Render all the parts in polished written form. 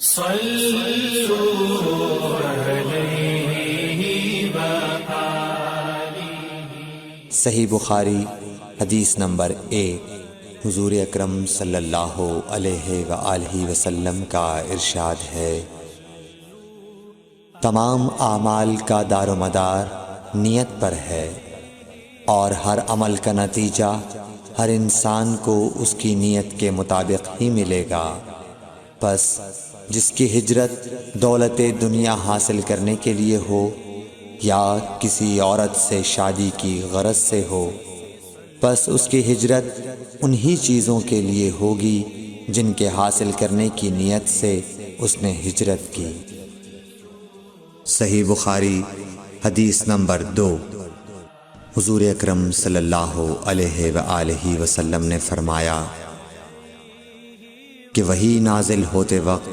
صلوا علیہ وآلہ۔ صحیح بخاری حدیث نمبر 1۔ حضور اکرم صلی اللہ علیہ وآلہ وسلم کا ارشاد ہے، تمام اعمال کا دار و مدار نیت پر ہے، اور ہر عمل کا نتیجہ ہر انسان کو اس کی نیت کے مطابق ہی ملے گا۔ پس جس کی ہجرت دولت دنیا حاصل کرنے کے لیے ہو یا کسی عورت سے شادی کی غرض سے ہو، پس اس کی ہجرت انہی چیزوں کے لیے ہوگی جن کے حاصل کرنے کی نیت سے اس نے ہجرت کی۔ صحیح بخاری حدیث نمبر 2۔ حضور اکرم صلی اللہ علیہ وآلہ وسلم نے فرمایا کہ وحی نازل ہوتے وقت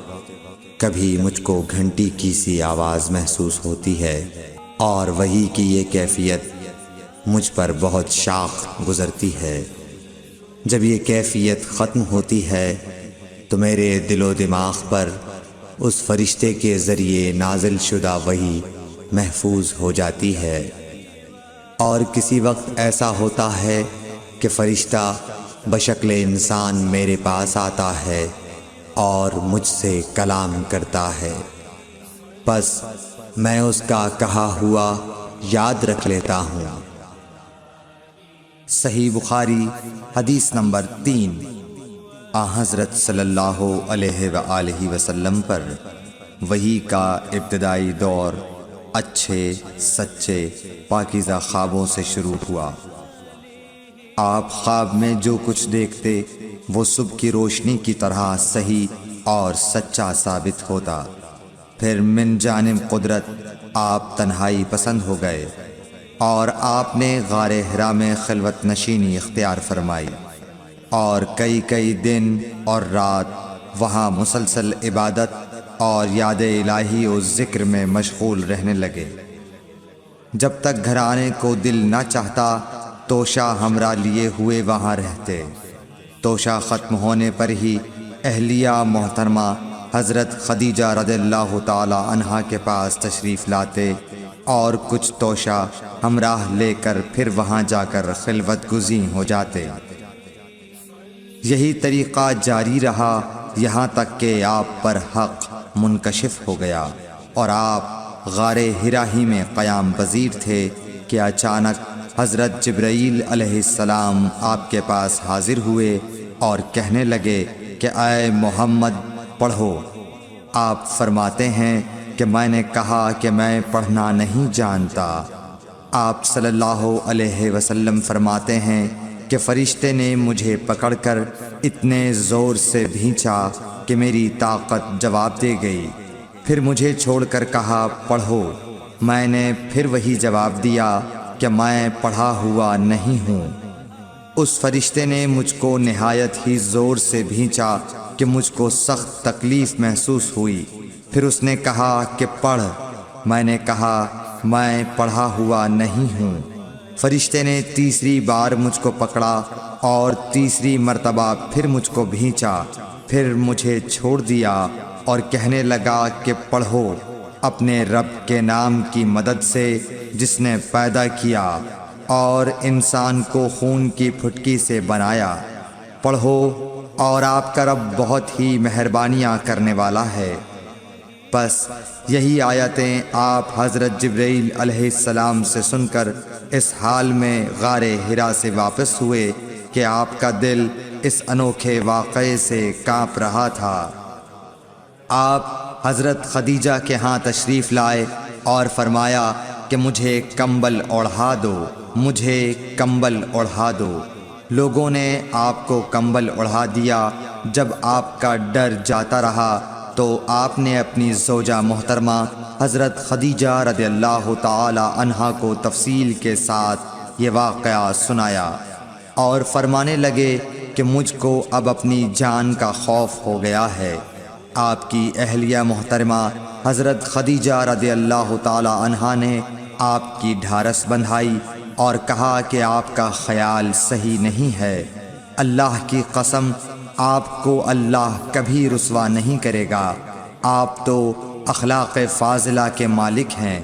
کبھی مجھ کو گھنٹی کی سی آواز محسوس ہوتی ہے، اور وحی کی یہ کیفیت مجھ پر بہت شاق گزرتی ہے۔ جب یہ کیفیت ختم ہوتی ہے تو میرے دل و دماغ پر اس فرشتے کے ذریعے نازل شدہ وحی محفوظ ہو جاتی ہے، اور کسی وقت ایسا ہوتا ہے کہ فرشتہ بشکل انسان میرے پاس آتا ہے اور مجھ سے کلام کرتا ہے، پس میں اس کا کہا ہوا یاد رکھ لیتا ہوں۔ صحیح بخاری حدیث نمبر 3۔ حضرت صلی اللہ علیہ وآلہ وسلم پر وحی کا ابتدائی دور اچھے سچے پاکیزہ خوابوں سے شروع ہوا۔ آپ خواب میں جو کچھ دیکھتے وہ صبح کی روشنی کی طرح صحیح اور سچا ثابت ہوتا۔ پھر من جانب قدرت آپ تنہائی پسند ہو گئے، اور آپ نے غار حرا میں خلوت نشینی اختیار فرمائی، اور کئی دن اور رات وہاں مسلسل عبادت اور یاد الہی و ذکر میں مشغول رہنے لگے۔ جب تک گھر آنے کو دل نہ چاہتا توشہ ہمراہ لیے ہوئے وہاں رہتے۔ توشہ ختم ہونے پر ہی اہلیہ محترمہ حضرت خدیجہ رضی اللہ تعالی عنہا کے پاس تشریف لاتے، اور کچھ توشہ ہمراہ لے کر پھر وہاں جا کر خلوت گزین ہو جاتے۔ یہی طریقہ جاری رہا یہاں تک کہ آپ پر حق منکشف ہو گیا، اور آپ غار حرا ہی میں قیام پذیر تھے کہ اچانک حضرت جبرائیل علیہ السلام آپ کے پاس حاضر ہوئے اور کہنے لگے کہ اے محمد پڑھو۔ آپ فرماتے ہیں کہ میں نے کہا کہ میں پڑھنا نہیں جانتا۔ آپ صلی اللہ علیہ وسلم فرماتے ہیں کہ فرشتے نے مجھے پکڑ کر اتنے زور سے بھینچا کہ میری طاقت جواب دے گئی، پھر مجھے چھوڑ کر کہا پڑھو۔ میں نے پھر وہی جواب دیا کہ میں پڑھا ہوا نہیں ہوں۔ اس فرشتے نے مجھ کو نہایت ہی زور سے بھینچا کہ مجھ کو سخت تکلیف محسوس ہوئی، پھر اس نے کہا کہ پڑھ۔ میں نے کہا میں پڑھا ہوا نہیں ہوں۔ فرشتے نے تیسری بار مجھ کو پکڑا اور تیسری مرتبہ پھر مجھ کو بھینچا، پھر مجھے چھوڑ دیا اور کہنے لگا کہ پڑھو اپنے رب کے نام کی مدد سے جس نے پیدا کیا اور انسان کو خون کی پھٹکی سے بنایا۔ پڑھو، اور آپ کا رب بہت ہی مہربانیاں کرنے والا ہے۔ پس یہی آیتیں آپ حضرت جبرائیل علیہ السلام سے سن کر اس حال میں غار حرا سے واپس ہوئے کہ آپ کا دل اس انوکھے واقعے سے کانپ رہا تھا۔ آپ حضرت خدیجہ کے ہاں تشریف لائے اور فرمایا کہ مجھے کمبل اوڑھا دو، مجھے کمبل اوڑھا دو۔ لوگوں نے آپ کو کمبل اوڑھا دیا۔ جب آپ کا ڈر جاتا رہا تو آپ نے اپنی زوجہ محترمہ حضرت خدیجہ رضی اللہ تعالی عنہا کو تفصیل کے ساتھ یہ واقعہ سنایا، اور فرمانے لگے کہ مجھ کو اب اپنی جان کا خوف ہو گیا ہے۔ آپ کی اہلیہ محترمہ حضرت خدیجہ رضی اللہ تعالی عنہا نے آپ کی ڈھارس بندھائی اور کہا کہ آپ کا خیال صحیح نہیں ہے، اللہ کی قسم آپ کو اللہ کبھی رسوا نہیں کرے گا۔ آپ تو اخلاق فاضلہ کے مالک ہیں،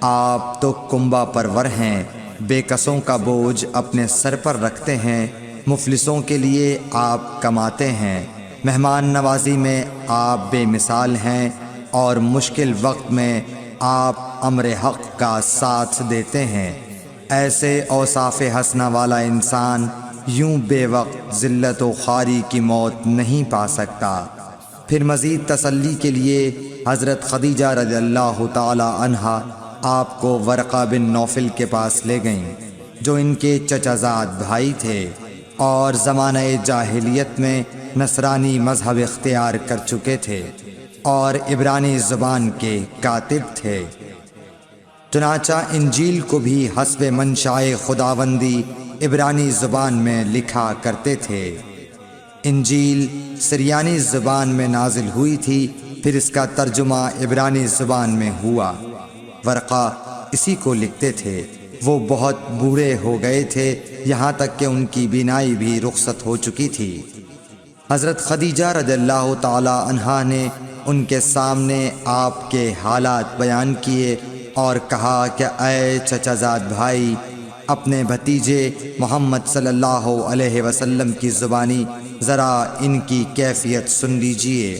آپ تو کنبہ پرور ہیں، بے کسوں کا بوجھ اپنے سر پر رکھتے ہیں، مفلسوں کے لیے آپ کماتے ہیں، مہمان نوازی میں آپ بے مثال ہیں، اور مشکل وقت میں آپ امر حق کا ساتھ دیتے ہیں۔ ایسے اوصاف حسنہ والا انسان یوں بے وقت ذلت و خواری کی موت نہیں پا سکتا۔ پھر مزید تسلی کے لیے حضرت خدیجہ رضی اللہ تعالی عنہا آپ کو ورقہ بن نوفل کے پاس لے گئیں، جو ان کے چچا زاد بھائی تھے اور زمانہ جاہلیت میں نصرانی مذہب اختیار کر چکے تھے اور عبرانی زبان کے کاتب تھے۔ چنانچہ انجیل کو بھی حسب منشاء خداوندی عبرانی زبان میں لکھا کرتے تھے۔ انجیل سریانی زبان میں نازل ہوئی تھی، پھر اس کا ترجمہ عبرانی زبان میں ہوا۔ ورقہ اسی کو لکھتے تھے۔ وہ بہت بوڑھے ہو گئے تھے، یہاں تک کہ ان کی بینائی بھی رخصت ہو چکی تھی۔ حضرت خدیجہ رضی اللہ تعالی عنہا نے ان کے سامنے آپ کے حالات بیان کیے اور کہا کہ اے چچا زاد بھائی، اپنے بھتیجے محمد صلی اللہ علیہ وسلم کی زبانی ذرا ان کی کیفیت سن لیجئے۔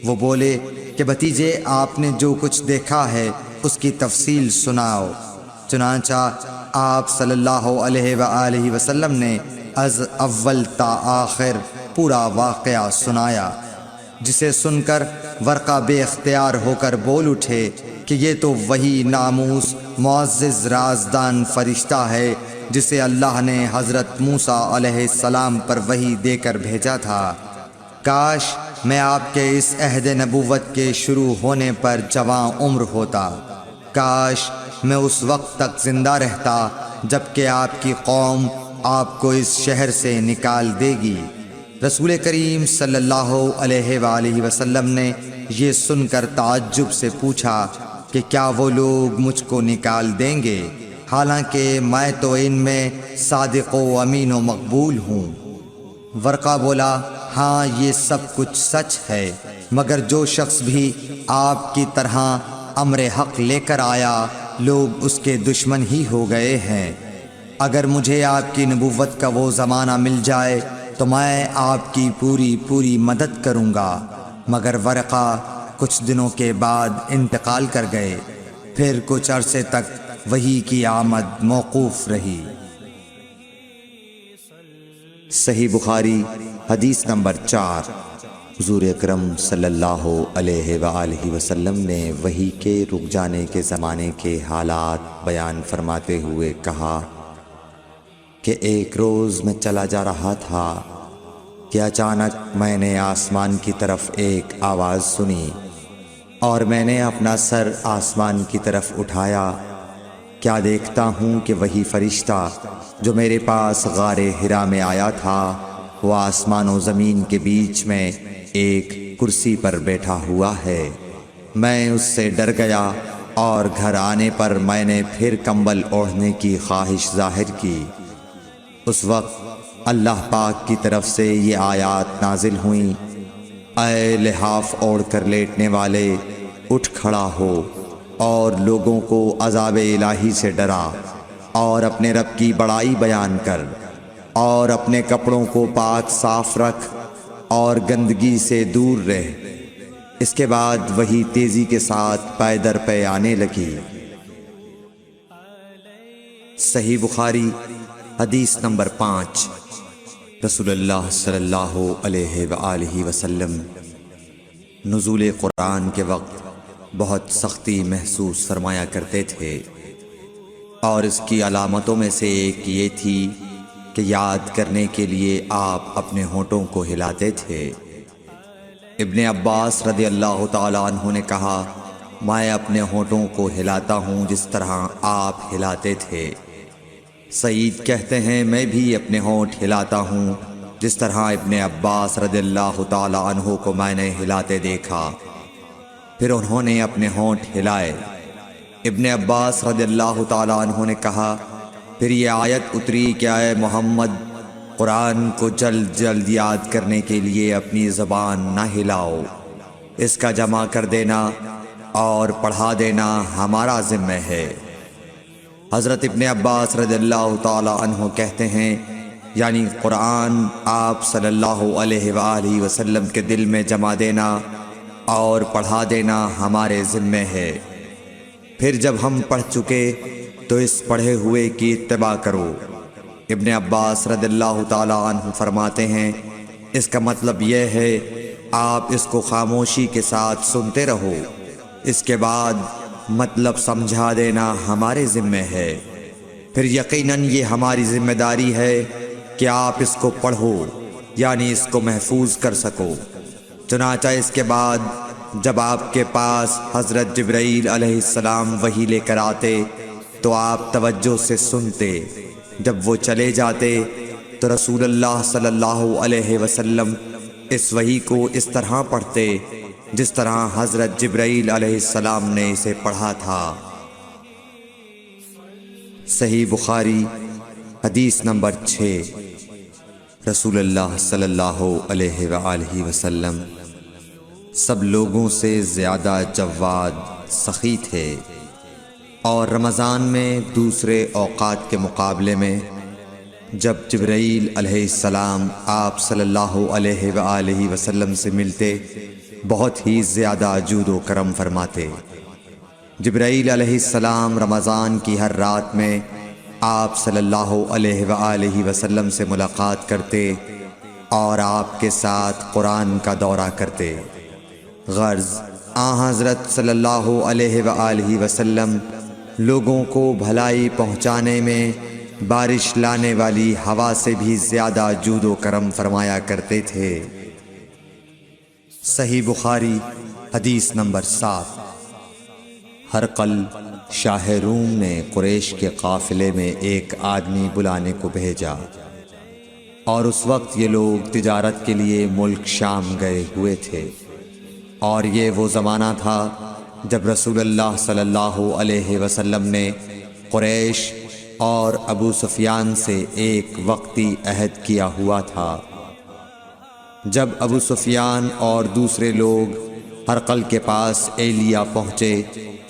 وہ بولے کہ بھتیجے، آپ نے جو کچھ دیکھا ہے اس کی تفصیل سناؤ۔ چنانچہ آپ صلی اللہ علیہ وآلہ وسلم نے از اول تا آخر پورا واقعہ سنایا، جسے سن کر ورقہ بے اختیار ہو کر بول اٹھے کہ یہ تو وہی ناموس معزز رازدان فرشتہ ہے جسے اللہ نے حضرت موسیٰ علیہ السلام پر وحی دے کر بھیجا تھا۔ کاش میں آپ کے اس عہد نبوت کے شروع ہونے پر جواں عمر ہوتا، کاش میں اس وقت تک زندہ رہتا جب کہ آپ کی قوم آپ کو اس شہر سے نکال دے گی۔ رسول کریم صلی اللہ علیہ وآلہ وسلم نے یہ سن کر تعجب سے پوچھا کہ کیا وہ لوگ مجھ کو نکال دیں گے، حالانکہ میں تو ان میں صادق و امین و مقبول ہوں۔ ورقہ بولا، ہاں یہ سب کچھ سچ ہے، مگر جو شخص بھی آپ کی طرح امر حق لے کر آیا، لوگ اس کے دشمن ہی ہو گئے ہیں۔ اگر مجھے آپ کی نبوت کا وہ زمانہ مل جائے تو میں آپ کی پوری مدد کروں گا، مگر ورقہ کچھ دنوں کے بعد انتقال کر گئے۔ پھر کچھ عرصے تک وحی کی آمد موقوف رہی۔ صحیح بخاری حدیث نمبر 4۔ حضور اکرم صلی اللہ علیہ وآلہ وسلم نے وحی کے رک جانے کے زمانے کے حالات بیان فرماتے ہوئے کہا کہ ایک روز میں چلا جا رہا تھا کہ اچانک میں نے آسمان کی طرف ایک آواز سنی اور میں نے اپنا سر آسمان کی طرف اٹھایا۔ کیا دیکھتا ہوں کہ وہی فرشتہ جو میرے پاس غار حرا میں آیا تھا، وہ آسمان و زمین کے بیچ میں ایک کرسی پر بیٹھا ہوا ہے۔ میں اس سے ڈر گیا اور گھر آنے پر میں نے پھر کمبل اوڑھنے کی خواہش ظاہر کی۔ اس وقت اللہ پاک کی طرف سے یہ آیات نازل ہوئیں، اے لحاف اوڑھ کر لیٹنے والے، اٹھ کھڑا ہو اور لوگوں کو عذاب الہی سے ڈرا، اور اپنے رب کی بڑائی بیان کر، اور اپنے کپڑوں کو پاک صاف رکھ اور گندگی سے دور رہ۔ اس کے بعد وہی تیزی کے ساتھ پے در پے آنے لگی۔ صحیح بخاری حدیث نمبر 5۔ رسول اللہ صلی اللہ علیہ وآلہ وسلم نزول قرآن کے وقت بہت سختی محسوس فرمایا کرتے تھے، اور اس کی علامتوں میں سے ایک یہ تھی کہ یاد کرنے کے لیے آپ اپنے ہونٹوں کو ہلاتے تھے۔ ابن عباس رضی اللہ تعالیٰ عنہ نے کہا، میں اپنے ہونٹوں کو ہلاتا ہوں جس طرح آپ ہلاتے تھے۔ سعید کہتے ہیں، میں بھی اپنے ہونٹ ہلاتا ہوں جس طرح ابن عباس رضی اللہ تعالیٰ عنہ کو میں نے ہلاتے دیکھا۔ پھر انہوں نے اپنے ہونٹ ہلائے۔ ابن عباس رضی اللہ تعالیٰ عنہ نے کہا، پھر یہ آیت اتری کہ اے محمد، قرآن کو جلد جلد یاد کرنے کے لیے اپنی زبان نہ ہلاؤ۔ اس کا جمع کر دینا اور پڑھا دینا ہمارا ذمہ ہے۔ حضرت ابن عباس رضی اللہ تعالی عنہ کہتے ہیں، یعنی قرآن آپ صلی اللہ علیہ وآلہ وسلم کے دل میں جمع دینا اور پڑھا دینا ہمارے ذمہ ہے۔ پھر جب ہم پڑھ چکے تو اس پڑھے ہوئے کی اتباع کرو۔ ابن عباس رضی اللہ تعالی عنہ فرماتے ہیں، اس کا مطلب یہ ہے آپ اس کو خاموشی کے ساتھ سنتے رہو، اس کے بعد مطلب سمجھا دینا ہمارے ذمہ ہے۔ پھر یقیناً یہ ہماری ذمہ داری ہے کہ آپ اس کو پڑھو، یعنی اس کو محفوظ کر سکو۔ چنانچہ اس کے بعد جب آپ کے پاس حضرت جبرائیل علیہ السلام وحی لے کر آتے تو آپ توجہ سے سنتے، جب وہ چلے جاتے تو رسول اللہ صلی اللہ علیہ وسلم اس وحی کو اس طرح پڑھتے جس طرح حضرت جبرائیل علیہ السلام نے اسے پڑھا تھا۔ صحیح بخاری حدیث نمبر 6۔ رسول اللہ صلی اللہ علیہ وآلہ وسلم سب لوگوں سے زیادہ جواد سخی تھے، اور رمضان میں دوسرے اوقات کے مقابلے میں جب جبرائیل علیہ السلام آپ صلی اللہ علیہ وآلہ وسلم سے ملتے بہت ہی زیادہ جود و کرم فرماتے۔ جبرائیل علیہ السلام رمضان کی ہر رات میں آپ صلی اللہ علیہ وآلہ وسلم سے ملاقات کرتے اور آپ کے ساتھ قرآن کا دورہ کرتے۔ غرض حضرت صلی اللہ علیہ وآلہ وسلم لوگوں کو بھلائی پہنچانے میں بارش لانے والی ہوا سے بھی زیادہ جود و کرم فرمایا کرتے تھے۔ صحیح بخاری حدیث نمبر 7۔ ہرقل شاہ روم نے قریش کے قافلے میں ایک آدمی بلانے کو بھیجا، اور اس وقت یہ لوگ تجارت کے لیے ملک شام گئے ہوئے تھے، اور یہ وہ زمانہ تھا جب رسول اللہ صلی اللہ علیہ وسلم نے قریش اور ابو سفیان سے ایک وقتی عہد کیا ہوا تھا۔ جب ابو سفیان اور دوسرے لوگ ہرقل کے پاس ایلیا پہنچے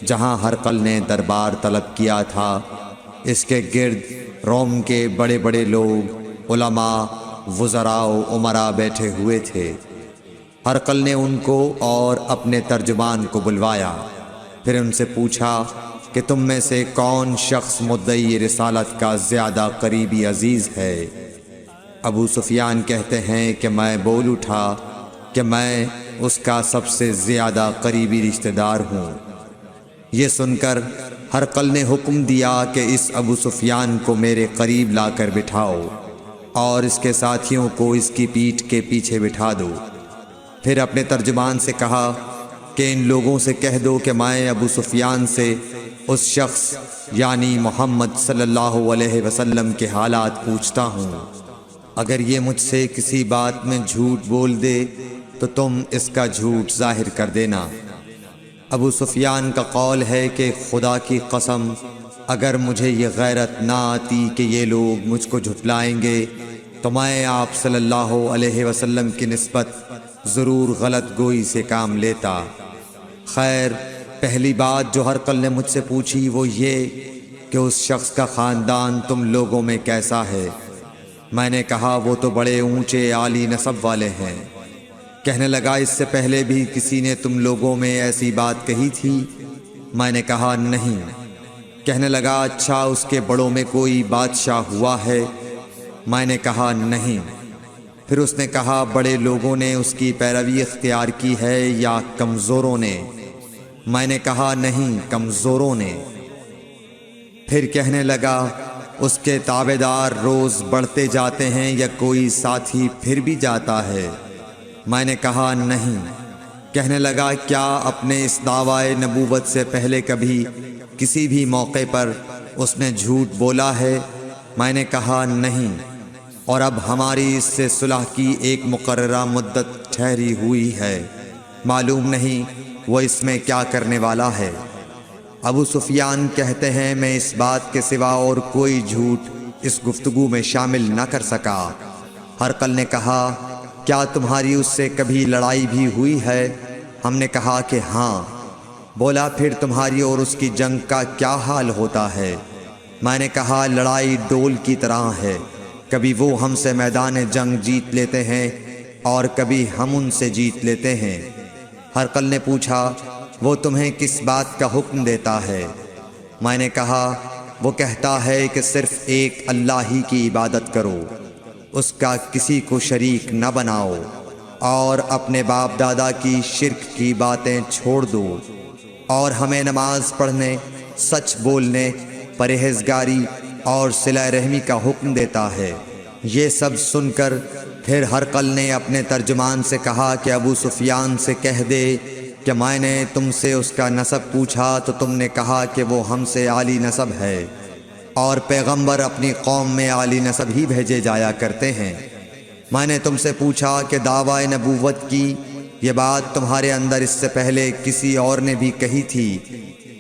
جہاں ہرقل نے دربار طلب کیا تھا، اس کے گرد روم کے بڑے بڑے لوگ، علماء، وزراء و امراء بیٹھے ہوئے تھے۔ ہرقل نے ان کو اور اپنے ترجمان کو بلوایا، پھر ان سے پوچھا کہ تم میں سے کون شخص مدعی رسالت کا زیادہ قریبی عزیز ہے؟ ابو سفیان کہتے ہیں کہ میں بول اٹھا کہ میں اس کا سب سے زیادہ قریبی رشتہ دار ہوں۔ یہ سن کر ہرقل نے حکم دیا کہ اس ابو سفیان کو میرے قریب لا کر بٹھاؤ اور اس کے ساتھیوں کو اس کی پیٹھ کے پیچھے بٹھا دو۔ پھر اپنے ترجمان سے کہا کہ ان لوگوں سے کہہ دو کہ میں ابو سفیان سے اس شخص یعنی محمد صلی اللہ علیہ وسلم کے حالات پوچھتا ہوں، اگر یہ مجھ سے کسی بات میں جھوٹ بول دے تو تم اس کا جھوٹ ظاہر کر دینا۔ ابو سفیان کا قول ہے کہ خدا کی قسم اگر مجھے یہ غیرت نہ آتی کہ یہ لوگ مجھ کو جھٹلائیں گے تو میں آپ صلی اللہ علیہ وسلم کی نسبت ضرور غلط گوئی سے کام لیتا۔ خیر، پہلی بات جو ہرقل نے مجھ سے پوچھی وہ یہ کہ اس شخص کا خاندان تم لوگوں میں کیسا ہے؟ میں نے کہا وہ تو بڑے اونچے عالی نسب والے ہیں۔ کہنے لگا اس سے پہلے بھی کسی نے تم لوگوں میں ایسی بات کہی تھی؟ میں نے کہا نہیں۔ کہنے لگا اچھا اس کے بڑوں میں کوئی بادشاہ ہوا ہے؟ میں نے کہا نہیں۔ پھر اس نے کہا بڑے لوگوں نے اس کی پیروی اختیار کی ہے یا کمزوروں نے؟ میں نے کہا نہیں، کمزوروں نے۔ پھر کہنے لگا اس کے تابعدار روز بڑھتے جاتے ہیں یا کوئی ساتھی پھر بھی جاتا ہے؟ میں نے کہا نہیں۔ کہنے لگا کیا اپنے اس دعوی نبوت سے پہلے کبھی کسی بھی موقع پر اس نے جھوٹ بولا ہے؟ میں نے کہا نہیں، اور اب ہماری اس سے صلح کی ایک مقررہ مدت ٹھہری ہوئی ہے، معلوم نہیں وہ اس میں کیا کرنے والا ہے۔ ابو سفیان کہتے ہیں میں اس بات کے سوا اور کوئی جھوٹ اس گفتگو میں شامل نہ کر سکا۔ ہرقل نے کہا کیا تمہاری اس سے کبھی لڑائی بھی ہوئی ہے؟ ہم نے کہا کہ ہاں۔ بولا پھر تمہاری اور اس کی جنگ کا کیا حال ہوتا ہے؟ میں نے کہا لڑائی ڈول کی طرح ہے، کبھی وہ ہم سے میدان جنگ جیت لیتے ہیں اور کبھی ہم ان سے جیت لیتے ہیں۔ ہرقل نے پوچھا وہ تمہیں کس بات کا حکم دیتا ہے؟ میں نے کہا وہ کہتا ہے کہ صرف ایک اللہ ہی کی عبادت کرو، اس کا کسی کو شریک نہ بناؤ، اور اپنے باپ دادا کی شرک کی باتیں چھوڑ دو، اور ہمیں نماز پڑھنے، سچ بولنے، پرہیزگاری اور صلہ رحمی کا حکم دیتا ہے۔ یہ سب سن کر پھر ہرقل نے اپنے ترجمان سے کہا کہ ابو سفیان سے کہہ دے کہ میں نے تم سے اس کا نسب پوچھا تو تم نے کہا کہ وہ ہم سے عالی نسب ہے، اور پیغمبر اپنی قوم میں عالی نسب ہی بھیجے جایا کرتے ہیں۔ میں نے تم سے پوچھا کہ دعویٰ نبوت کی یہ بات تمہارے اندر اس سے پہلے کسی اور نے بھی کہی تھی؟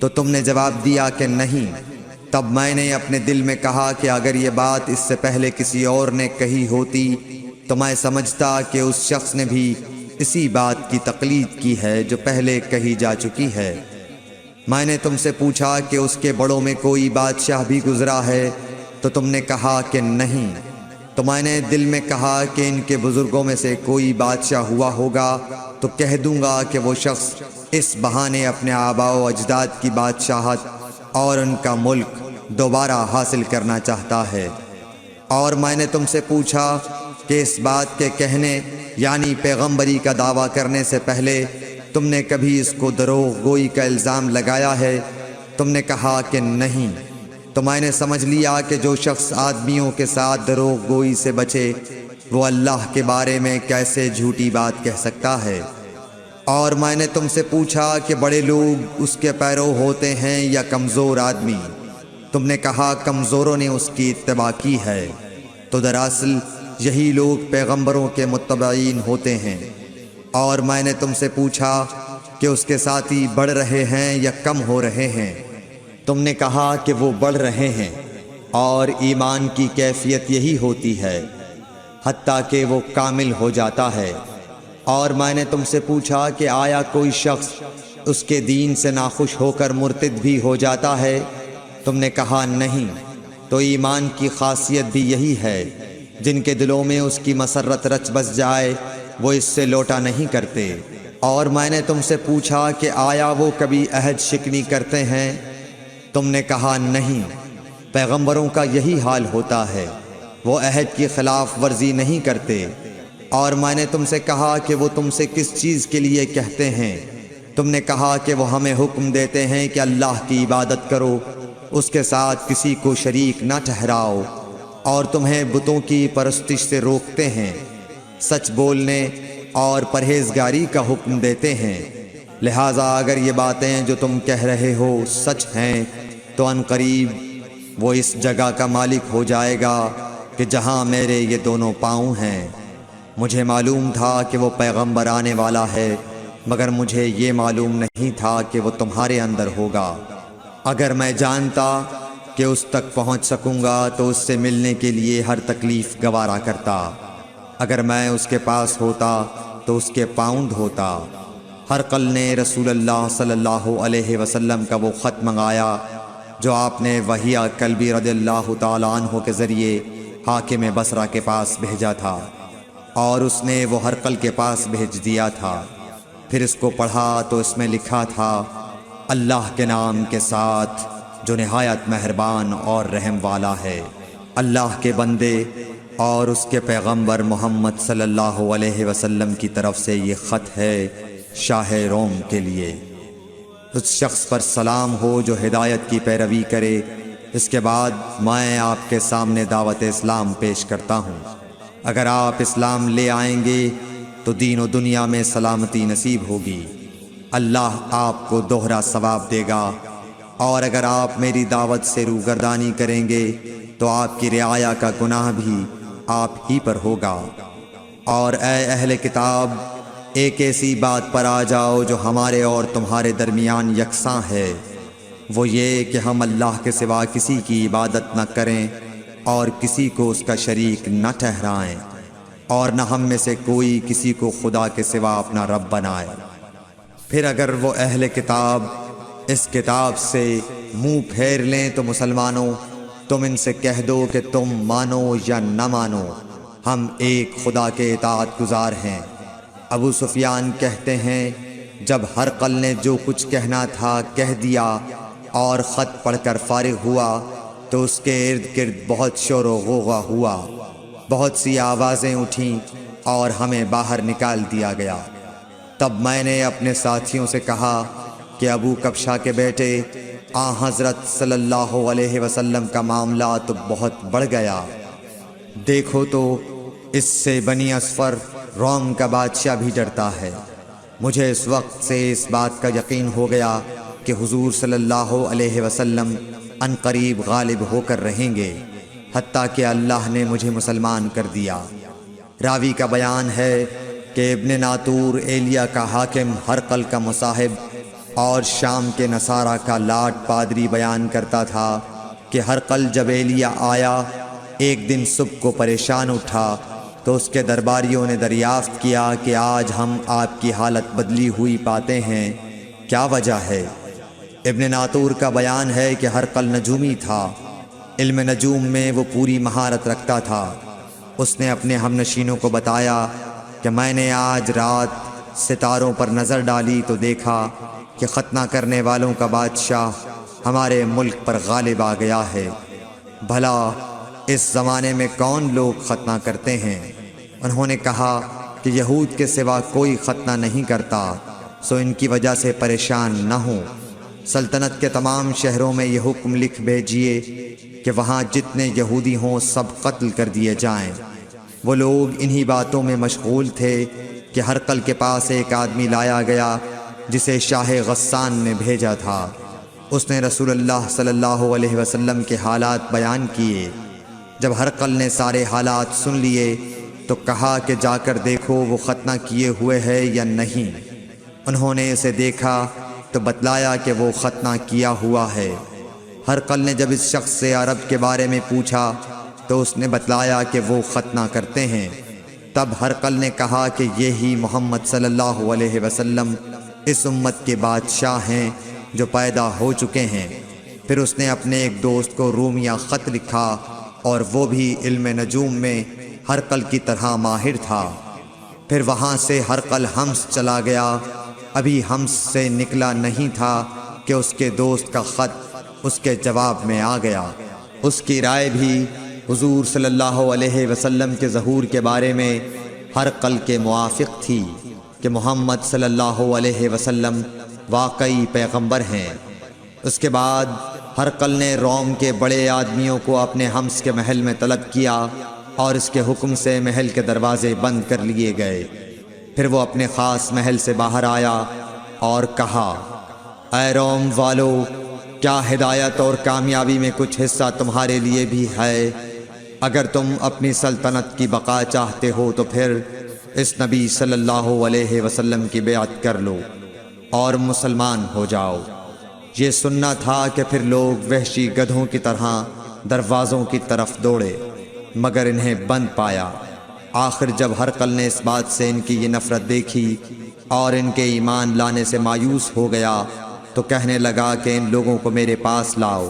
تو تم نے جواب دیا کہ نہیں۔ تب میں نے اپنے دل میں کہا کہ اگر یہ بات اس سے پہلے کسی اور نے کہی ہوتی تو میں سمجھتا کہ اس شخص نے بھی اسی بات کی تقلید کی ہے جو پہلے کہی جا چکی ہے۔ میں نے تم سے پوچھا کہ اس کے بڑوں میں کوئی بادشاہ بھی گزرا ہے تو تم نے کہا کہ نہیں۔ تو میں نے دل میں کہا کہ ان کے بزرگوں میں سے کوئی بادشاہ ہوا ہوگا تو کہہ دوں گا کہ وہ شخص اس بہانے اپنے آباء و اجداد کی بادشاہت اور ان کا ملک دوبارہ حاصل کرنا چاہتا ہے۔ اور میں نے تم سے پوچھا کہ اس بات کے کہنے یعنی پیغمبری کا دعویٰ کرنے سے پہلے تم نے کبھی اس کو دروغ گوئی کا الزام لگایا ہے؟ تم نے کہا کہ نہیں۔ تو میں نے سمجھ لیا کہ جو شخص آدمیوں کے ساتھ دروغ گوئی سے بچے وہ اللہ کے بارے میں کیسے جھوٹی بات کہہ سکتا ہے۔ اور میں نے تم سے پوچھا کہ بڑے لوگ اس کے پیرو ہوتے ہیں یا کمزور آدمی؟ تم نے کہا کمزوروں نے اس کی اتباع کی ہے۔ تو دراصل یہی لوگ پیغمبروں کے متبعین ہوتے ہیں۔ اور میں نے تم سے پوچھا کہ اس کے ساتھی بڑھ رہے ہیں یا کم ہو رہے ہیں؟ تم نے کہا کہ وہ بڑھ رہے ہیں، اور ایمان کی کیفیت یہی ہوتی ہے حتیٰ کہ وہ کامل ہو جاتا ہے۔ اور میں نے تم سے پوچھا کہ آیا کوئی شخص اس کے دین سے ناخوش ہو کر مرتد بھی ہو جاتا ہے؟ تم نے کہا نہیں۔ تو ایمان کی خاصیت بھی یہی ہے، جن کے دلوں میں اس کی مسرت رچ بس جائے وہ اس سے لوٹا نہیں کرتے۔ اور میں نے تم سے پوچھا کہ آیا وہ کبھی عہد شکنی کرتے ہیں؟ تم نے کہا نہیں۔ پیغمبروں کا یہی حال ہوتا ہے، وہ عہد کی خلاف ورزی نہیں کرتے۔ اور میں نے تم سے کہا کہ وہ تم سے کس چیز کے لیے کہتے ہیں؟ تم نے کہا کہ وہ ہمیں حکم دیتے ہیں کہ اللہ کی عبادت کرو، اس کے ساتھ کسی کو شریک نہ ٹھہراؤ، اور تمہیں بتوں کی پرستش سے روکتے ہیں، سچ بولنے اور پرہیزگاری کا حکم دیتے ہیں۔ لہٰذا اگر یہ باتیں جو تم کہہ رہے ہو سچ ہیں تو ان قریب وہ اس جگہ کا مالک ہو جائے گا کہ جہاں میرے یہ دونوں پاؤں ہیں۔ مجھے معلوم تھا کہ وہ پیغمبر آنے والا ہے، مگر مجھے یہ معلوم نہیں تھا کہ وہ تمہارے اندر ہوگا۔ اگر میں جانتا کہ اس تک پہنچ سکوں گا تو اس سے ملنے کے لیے ہر تکلیف گوارا کرتا۔ اگر میں اس کے پاس ہوتا تو اس کے پاؤں دھوتا۔ ہرقل نے رسول اللہ صلی اللہ علیہ وسلم کا وہ خط منگایا جو آپ نے وحیہ کلبی رضی اللہ تعالیٰ عنہ کے ذریعے حاکم بصرہ کے پاس بھیجا تھا، اور اس نے وہ ہرقل کے پاس بھیج دیا تھا۔ پھر اس کو پڑھا تو اس میں لکھا تھا، اللہ کے نام کے ساتھ جو نہایت مہربان اور رحم والا ہے۔ اللہ کے بندے اور اس کے پیغمبر محمد صلی اللہ علیہ وسلم کی طرف سے یہ خط ہے شاہ روم کے لیے۔ اس شخص پر سلام ہو جو ہدایت کی پیروی کرے۔ اس کے بعد میں آپ کے سامنے دعوت اسلام پیش کرتا ہوں۔ اگر آپ اسلام لے آئیں گے تو دین و دنیا میں سلامتی نصیب ہوگی، اللہ آپ کو دوہرا ثواب دے گا، اور اگر آپ میری دعوت سے روگردانی کریں گے تو آپ کی رعایا کا گناہ بھی آپ ہی پر ہوگا۔ اور اے اہل کتاب، ایک ایسی بات پر آ جاؤ جو ہمارے اور تمہارے درمیان یکساں ہے، وہ یہ کہ ہم اللہ کے سوا کسی کی عبادت نہ کریں اور کسی کو اس کا شریک نہ ٹھہرائیں، اور نہ ہم میں سے کوئی کسی کو خدا کے سوا اپنا رب بنائے۔ پھر اگر وہ اہل کتاب اس کتاب سے منہ پھیر لیں تو مسلمانوں تم ان سے کہہ دو کہ تم مانو یا نہ مانو، ہم ایک خدا کے اطاعت گزار ہیں۔ ابو سفیان کہتے ہیں جب ہرقل نے جو کچھ کہنا تھا کہہ دیا اور خط پڑھ کر فارغ ہوا تو اس کے ارد گرد بہت شور و غوغا ہوا، بہت سی آوازیں اٹھیں اور ہمیں باہر نکال دیا گیا۔ تب میں نے اپنے ساتھیوں سے کہا کہ ابو کبشہ کے بیٹے حضرت صلی اللہ علیہ وسلم کا معاملہ تو بہت بڑھ گیا، دیکھو تو اس سے بنی اصفر روم کا بادشاہ بھی ڈرتا ہے۔ مجھے اس وقت سے اس بات کا یقین ہو گیا کہ حضور صلی اللہ علیہ وسلم ان قریب غالب ہو کر رہیں گے، حتیٰ کہ اللہ نے مجھے مسلمان کر دیا۔ راوی کا بیان ہے کہ ابن ناطور ایلیا کا حاکم ہرقل کا مصاحب اور شام کے نصارہ کا لاٹ پادری بیان کرتا تھا کہ ہرقل جب ایلیا آیا ایک دن صبح کو پریشان اٹھا تو اس کے درباریوں نے دریافت کیا کہ آج ہم آپ کی حالت بدلی ہوئی پاتے ہیں، کیا وجہ ہے؟ ابن ناطور کا بیان ہے کہ ہرقل نجومی تھا، علم نجوم میں وہ پوری مہارت رکھتا تھا۔ اس نے اپنے ہم نشینوں کو بتایا کہ میں نے آج رات ستاروں پر نظر ڈالی تو دیکھا کہ ختنہ کرنے والوں کا بادشاہ ہمارے ملک پر غالب آ گیا ہے۔ بھلا اس زمانے میں کون لوگ ختنہ کرتے ہیں؟ انہوں نے کہا کہ یہود کے سوا کوئی ختنہ نہیں کرتا، سو ان کی وجہ سے پریشان نہ ہوں۔ سلطنت کے تمام شہروں میں یہ حکم لکھ بھیجیے کہ وہاں جتنے یہودی ہوں سب قتل کر دیے جائیں۔ وہ لوگ انہی باتوں میں مشغول تھے کہ ہرقل کے پاس ایک آدمی لایا گیا جسے شاہ غسان نے بھیجا تھا۔ اس نے رسول اللہ صلی اللہ علیہ وسلم کے حالات بیان کیے۔ جب ہرقل نے سارے حالات سن لیے تو کہا کہ جا کر دیکھو وہ ختنہ کیے ہوئے ہے یا نہیں۔ انہوں نے اسے دیکھا تو بتلایا کہ وہ ختنہ کیا ہوا ہے۔ ہرقل نے جب اس شخص سے عرب کے بارے میں پوچھا تو اس نے بتلایا کہ وہ ختنہ کرتے ہیں۔ تب ہرقل نے کہا کہ یہی محمد صلی اللہ علیہ وسلم اس امت کے بادشاہ ہیں جو پیدا ہو چکے ہیں۔ پھر اس نے اپنے ایک دوست کو رومیہ خط لکھا اور وہ بھی علم نجوم میں ہرقل کی طرح ماہر تھا۔ پھر وہاں سے ہرقل حمص چلا گیا، ابھی حمص سے نکلا نہیں تھا کہ اس کے دوست کا خط اس کے جواب میں آ گیا۔ اس کی رائے بھی حضور صلی اللہ علیہ وسلم کے ظہور کے بارے میں ہرقل کے موافق تھی کہ محمد صلی اللہ علیہ وسلم واقعی پیغمبر ہیں۔ اس کے بعد ہرقل نے روم کے بڑے آدمیوں کو اپنے حمص کے محل میں طلب کیا اور اس کے حکم سے محل کے دروازے بند کر لیے گئے۔ پھر وہ اپنے خاص محل سے باہر آیا اور کہا، اے روم والو، کیا ہدایت اور کامیابی میں کچھ حصہ تمہارے لیے بھی ہے؟ اگر تم اپنی سلطنت کی بقا چاہتے ہو تو پھر اس نبی صلی اللہ علیہ وسلم کی بیعت کر لو اور مسلمان ہو جاؤ۔ یہ سننا تھا کہ پھر لوگ وحشی گدھوں کی طرح دروازوں کی طرف دوڑے، مگر انہیں بند پایا۔ آخر جب ہرقل نے اس بات سے ان کی یہ نفرت دیکھی اور ان کے ایمان لانے سے مایوس ہو گیا تو کہنے لگا کہ ان لوگوں کو میرے پاس لاؤ۔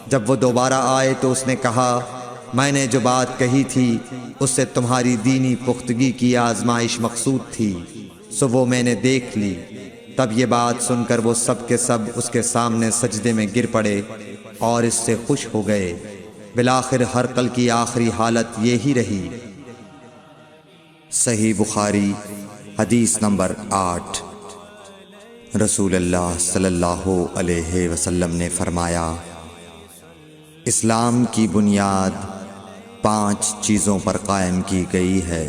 جب وہ دوبارہ آئے تو اس نے کہا، میں نے جو بات کہی تھی اس سے تمہاری دینی پختگی کی آزمائش مقصود تھی، سو وہ میں نے دیکھ لی۔ تب یہ بات سن کر وہ سب کے سب اس کے سامنے سجدے میں گر پڑے اور اس سے خوش ہو گئے۔ بالآخر ہرقل کی آخری حالت یہی رہی۔ صحیح بخاری حدیث نمبر 8۔ رسول اللہ صلی اللہ علیہ وسلم نے فرمایا، اسلام کی بنیاد 5 چیزوں پر قائم کی گئی ہے۔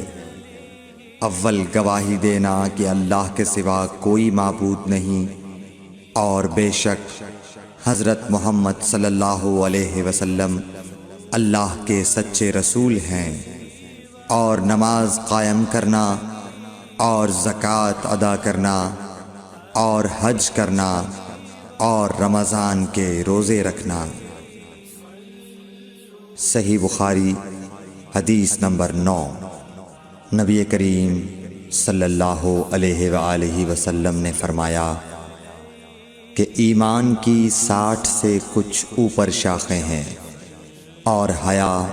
اول گواہی دینا کہ اللہ کے سوا کوئی معبود نہیں اور بے شک حضرت محمد صلی اللہ علیہ وسلم اللہ کے سچے رسول ہیں، اور نماز قائم کرنا اور زکوٰۃ ادا کرنا اور حج کرنا اور رمضان کے روزے رکھنا۔ صحیح بخاری حدیث نمبر 9۔ نبی کریم صلی اللہ علیہ وآلہ وسلم نے فرمایا کہ ایمان کی 60 سے کچھ اوپر شاخیں ہیں، اور حیا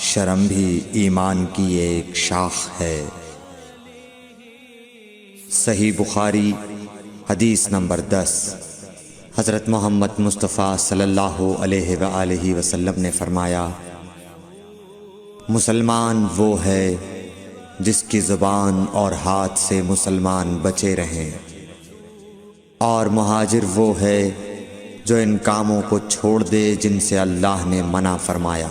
شرم بھی ایمان کی ایک شاخ ہے۔ صحیح بخاری حدیث نمبر 10۔ حضرت محمد مصطفیٰ صلی اللہ علیہ وآلہ وسلم نے فرمایا، مسلمان وہ ہے جس کی زبان اور ہاتھ سے مسلمان بچے رہیں، اور مہاجر وہ ہے جو ان کاموں کو چھوڑ دے جن سے اللہ نے منع فرمایا۔